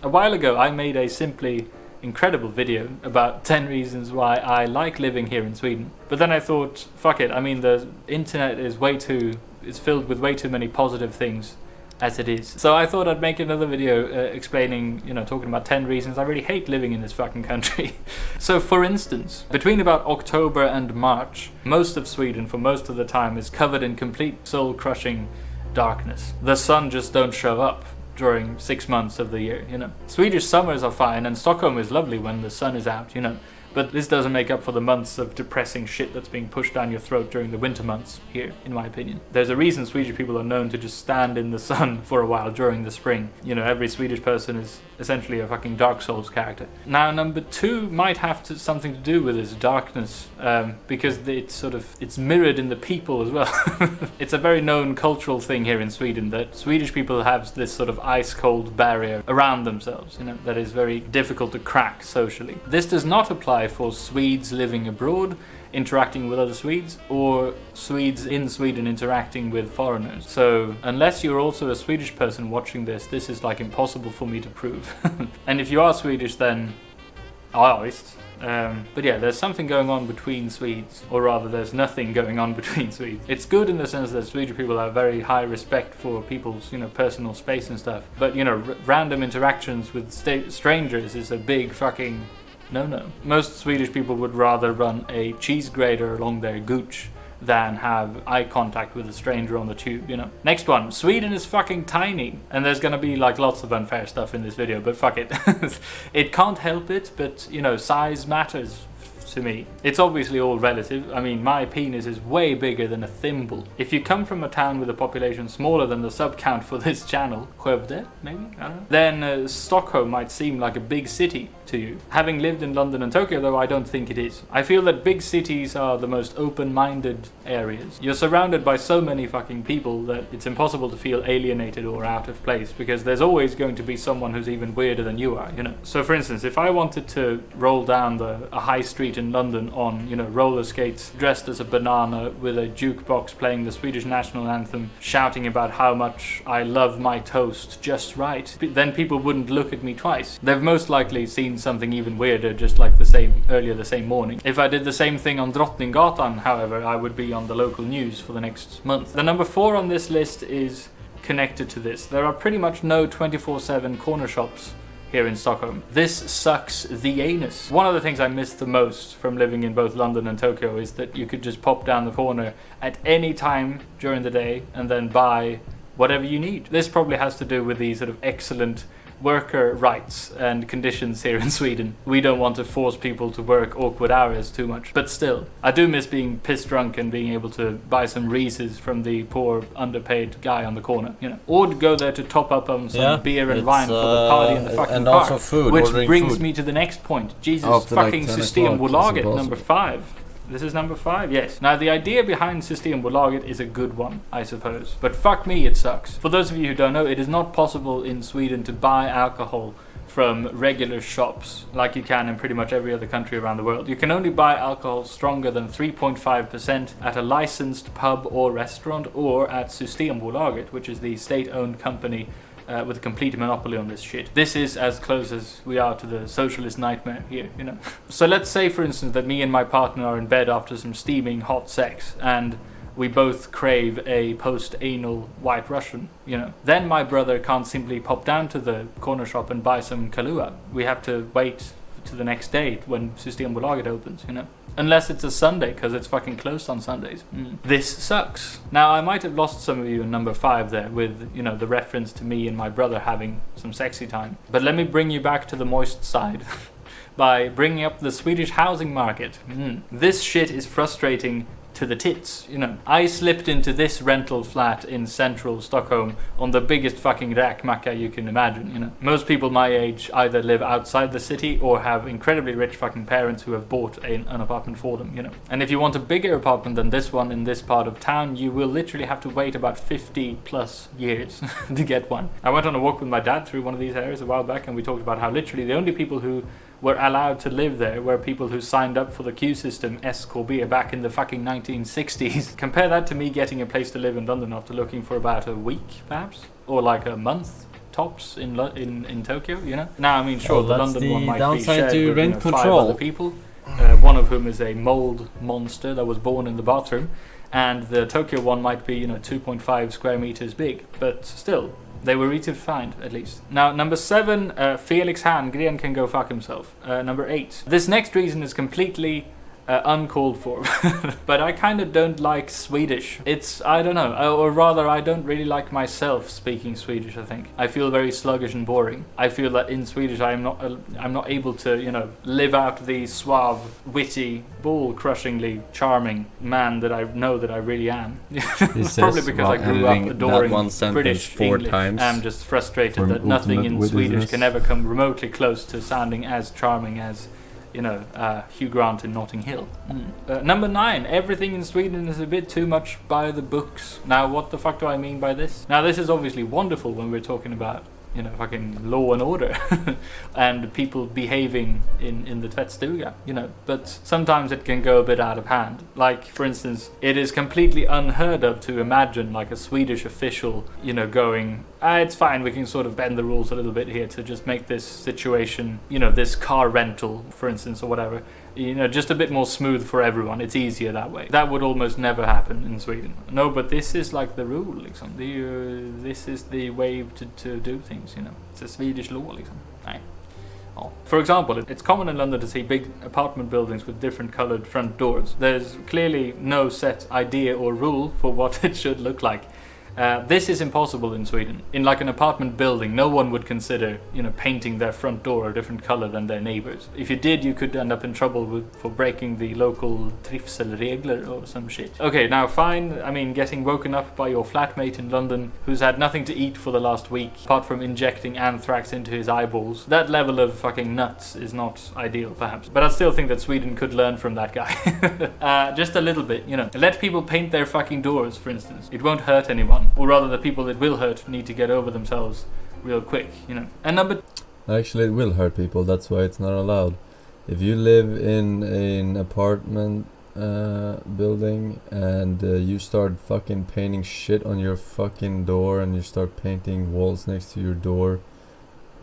A while ago, I made a simply incredible video about 10 reasons why I like living here in Sweden. But then I thought, fuck it, I mean, the internet is it's filled with way too many positive things as it is. So I thought I'd make another video explaining, talking about 10 reasons I really hate living in this fucking country. So for instance, between about October and March, most of Sweden for most of the time is covered in complete soul-crushing darkness. The sun just don't show up during 6 months of the year, Swedish summers are fine and Stockholm is lovely when the sun is out, But this doesn't make up for the months of depressing shit that's being pushed down your throat during the winter months here, in my opinion. There's a reason Swedish people are known to just stand in the sun for a while during the spring. Every Swedish person is essentially a fucking Dark Souls character. Now, number 2 might have something to do with this darkness, because it's mirrored in the people as well. It's a very known cultural thing here in Sweden that Swedish people have this sort of ice-cold barrier around themselves, that is very difficult to crack socially. This does not apply for Swedes living abroad, interacting with other Swedes, or Swedes in Sweden interacting with foreigners. So unless you're also a Swedish person watching this is like impossible for me to prove. And if you are Swedish, then but yeah, there's something going on between Swedes, or rather there's nothing going on between Swedes. It's good in the sense that Swedish people have very high respect for people's personal space and stuff, but random interactions with strangers is a big fucking no. Most Swedish people would rather run a cheese grater along their gooch than have eye contact with a stranger on the tube, Next one, Sweden is fucking tiny. And there's gonna be like lots of unfair stuff in this video, but fuck it. It can't help it, but size matters to me. It's obviously all relative. I mean, my penis is way bigger than a thimble. If you come from a town with a population smaller than the sub count for this channel, Skövde, maybe? I don't know. Then Stockholm might seem like a big city to you. Having lived in London and Tokyo, though, I don't think it is. I feel that big cities are the most open-minded areas. You're surrounded by so many fucking people that it's impossible to feel alienated or out of place, because there's always going to be someone who's even weirder than you are, So for instance, if I wanted to roll down a high street in London on, roller skates, dressed as a banana with a jukebox playing the Swedish national anthem, shouting about how much I love my toast just right, then people wouldn't look at me twice. They've most likely seen something even weirder just like the same morning. If I did the same thing on Drottninggatan, however, I would be on the local news for the next month. The number 4 on this list is connected to this. There are pretty much no 24/7 corner shops here in Stockholm. This sucks the anus. One of the things I miss the most from living in both London and Tokyo is that you could just pop down the corner at any time during the day and then buy whatever you need. This probably has to do with the sort of excellent worker rights and conditions here in Sweden. We don't want to force people to work awkward hours too much. But still, I do miss being piss drunk and being able to buy some Reese's from the poor underpaid guy on the corner, Or go there to top up on some beer and wine for the party in the fucking and park. Also food, which brings me to the next point. Jesus fucking like Systembolaget, number 5. This is number 5, yes. Now, the idea behind Systembolaget is a good one, I suppose. But fuck me, it sucks. For those of you who don't know, it is not possible in Sweden to buy alcohol from regular shops like you can in pretty much every other country around the world. You can only buy alcohol stronger than 3.5% at a licensed pub or restaurant, or at Systembolaget, which is the state-owned company with a complete monopoly on this shit. This is as close as we are to the socialist nightmare here, So let's say, for instance, that me and my partner are in bed after some steaming hot sex, and we both crave a post-anal White Russian, Then my brother can't simply pop down to the corner shop and buy some Kahlua. We have to wait to the next day when Systembolaget opens, Unless it's a Sunday, because it's fucking closed on Sundays. This sucks. Now, I might have lost some of you in number 5 there with, the reference to me and my brother having some sexy time. But let me bring you back to the moist side by bringing up the Swedish housing market. This shit is frustrating to the tits, I slipped into this rental flat in central Stockholm on the biggest fucking räkmacka you can imagine, Most people my age either live outside the city or have incredibly rich fucking parents who have bought an apartment for them, And if you want a bigger apartment than this one in this part of town, you will literally have to wait about 50 plus years to get one. I went on a walk with my dad through one of these areas a while back, and we talked about how literally the only people who were allowed to live there were people who signed up for the queue system SKB back in the fucking 1960s. Compare that to me getting a place to live in London after looking for about a week, perhaps? Or like a month tops in Tokyo, you know. Now, I mean, sure, the London one might be shared to with rent 5 control. other people, one of whom is a mold monster that was born in the bathroom, and the Tokyo one might be 2.5 square meters big, but still. They were easy to find, at least. Now, number 7, Felix Herngren can go fuck himself. Number 8. This next reason is completely uncalled for. But I kind of don't like Swedish. I don't know, or rather I don't really like myself speaking Swedish, I think. I feel very sluggish and boring. I feel that in Swedish I'm not able to, live out the suave, witty, ball-crushingly charming man that I know that I really am. Probably because I grew up adoring British 4 English. times. I'm just frustrated that nothing in Swedish can ever come remotely close to sounding as charming as Hugh Grant in Notting Hill. Number 9, everything in Sweden is a bit too much by the books. Now, what the fuck do I mean by this? Now, this is obviously wonderful when we're talking about, fucking law and order and people behaving in the tvättstuga, but sometimes it can go a bit out of hand. Like, for instance, it is completely unheard of to imagine like a Swedish official, going, it's fine, we can sort of bend the rules a little bit here to just make this situation, this car rental, for instance, or whatever, just a bit more smooth for everyone. It's easier that way. That would almost never happen in Sweden. No, but this is like the rule, liksom. This is the way to do things, It's a Swedish law, liksom. Nej. Oh. For example, it's common in London to see big apartment buildings with different coloured front doors. There's clearly no set idea or rule for what it should look like. This is impossible in Sweden. In like an apartment building, no one would consider, painting their front door a different color than their neighbors. If you did, you could end up in trouble for breaking the local trivselregler or some shit. Okay, now fine, I mean, getting woken up by your flatmate in London who's had nothing to eat for the last week, apart from injecting anthrax into his eyeballs. That level of fucking nuts is not ideal, perhaps. But I still think that Sweden could learn from that guy. Just a little bit, Let people paint their fucking doors, for instance. It won't hurt anyone. Or rather, the people it will hurt need to get over themselves real quick, And number... Actually, it will hurt people. That's why it's not allowed. If you live in an apartment building and you start fucking painting shit on your fucking door and you start painting walls next to your door,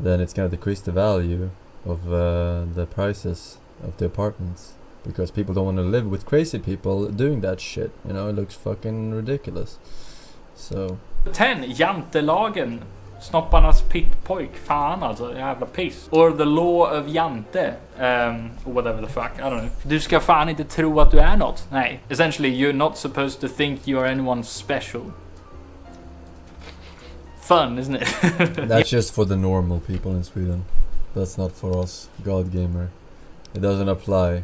then it's gonna decrease the value of the prices of the apartments. Because people don't want to live with crazy people doing that shit. It looks fucking ridiculous. So 10. Jantelagen. Snopparnas pittpojk. Fan alltså, jävla piss. Or the law of Jante. Or whatever the fuck, I don't know. Du ska fan inte tro att du är något. Nej. Essentially, you're not supposed to think you are anyone special. Fun, isn't it? that's just for the normal people in Sweden. That's not for us, God Gamer. It doesn't apply.